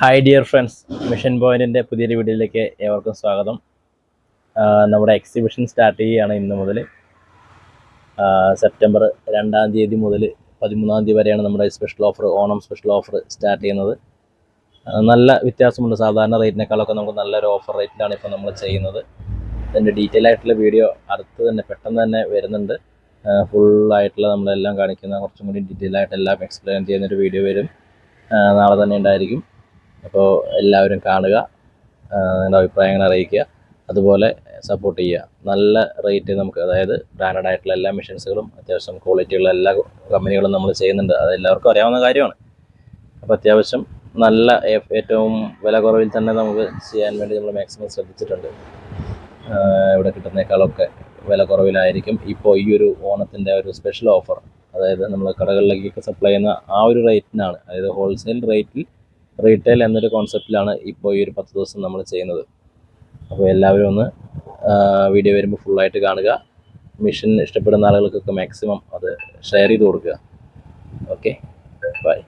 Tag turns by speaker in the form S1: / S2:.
S1: Hi dear friends, mission പോയിന്റിൻ്റെ പുതിയൊരു വീഡിയോയിലേക്ക് ഏവർക്കും സ്വാഗതം. നമ്മുടെ എക്സിബിഷൻ സ്റ്റാർട്ട് ചെയ്യുകയാണ് ഇന്ന് മുതൽ. സെപ്റ്റംബർ 2-ാം തീയതി മുതൽ 13-ാം തീയതി വരെയാണ് നമ്മുടെ special offer, Onam special offer start ചെയ്യുന്നത്. നല്ല വ്യത്യാസമുണ്ട്. സാധാരണ റേറ്റിനേക്കാളൊക്കെ നമുക്ക് നല്ലൊരു ഓഫർ റേറ്റിലാണ് ഇപ്പോൾ നമ്മൾ ചെയ്യുന്നത്. അതിൻ്റെ ഡീറ്റെയിൽ ആയിട്ടുള്ള വീഡിയോ അടുത്ത് തന്നെ പെട്ടെന്ന് തന്നെ വരുന്നുണ്ട്. ഫുള്ളായിട്ടുള്ള നമ്മളെല്ലാം കാണിക്കുന്ന, കുറച്ചും കൂടി ഡീറ്റെയിൽ ആയിട്ട് എല്ലാം എക്സ്പ്ലെയിൻ ചെയ്യുന്നൊരു വീഡിയോ വരും. നാളെ തന്നെ ഉണ്ടായിരിക്കും. അപ്പോൾ എല്ലാവരും കാണുക, നിങ്ങളുടെ അഭിപ്രായങ്ങൾ അറിയിക്കുക, അതുപോലെ സപ്പോർട്ട് ചെയ്യുക. നല്ല റേറ്റ് നമുക്ക്, അതായത് ബ്രാൻഡഡ് ആയിട്ടുള്ള എല്ലാ മെഷീൻസുകളും അത്യാവശ്യം ക്വാളിറ്റിയുള്ള എല്ലാ കമ്പനികളും നമ്മൾ ചെയ്യുന്നുണ്ട്. അത് എല്ലാവർക്കും അറിയാവുന്ന കാര്യമാണ്. അപ്പോൾ അത്യാവശ്യം നല്ല ഏറ്റവും വില കുറവിൽ തന്നെ നമുക്ക് ചെയ്യാൻ വേണ്ടി നമ്മൾ മാക്സിമം ശ്രദ്ധിച്ചിട്ടുണ്ട്. ഇവിടെ കിട്ടുന്നേക്കാളൊക്കെ വില കുറവിലായിരിക്കും ഇപ്പോൾ ഈ ഒരു ഓണത്തിൻ്റെ ഒരു സ്പെഷ്യൽ ഓഫർ. അതായത് നമ്മൾ കടകളിലേക്കൊക്കെ സപ്ലൈ ചെയ്യുന്ന ആ ഒരു റേറ്റിനാണ്, അതായത് ഹോൾസെയിൽ റേറ്റിൽ റീറ്റെയിൽ എന്നൊരു കോൺസെപ്റ്റിലാണ് ഇപ്പോൾ ഈ ഒരു 10 ദിവസം നമ്മൾ ചെയ്യുന്നത്. അപ്പോൾ എല്ലാവരും ഒന്ന് വീഡിയോ വരുമ്പോൾ ഫുള്ളായിട്ട് കാണുക. മിഷൻ ഇഷ്ടപ്പെടുന്ന ആളുകൾക്കൊക്കെ മാക്സിമം അത് ഷെയർ ചെയ്ത് കൊടുക്കുക. Okay, by.